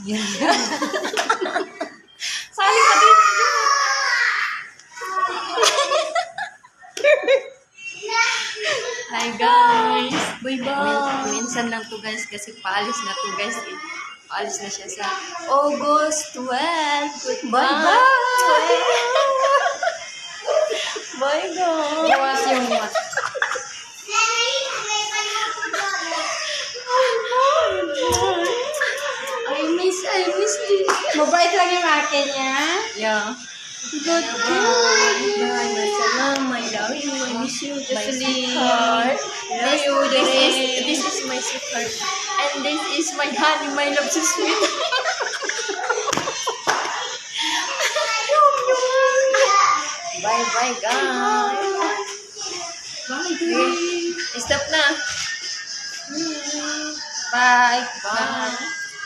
Yan. Sali ka din. Hi guys. Bye-bye. Minsan lang to guys kasi paalis na to guys. Paalis na siya sa August 12. Goodbye. Bye-bye. Bye guys. Iwas yung mat. I miss you. Mabait lang yung akin niya. Yeah. Good. Bye. Salam. I love you. I miss you. My sweetheart. This is my sweetheart. And this is my honey, my love so sweet. Bye guys. Bye. Stop na. Bye. Bye.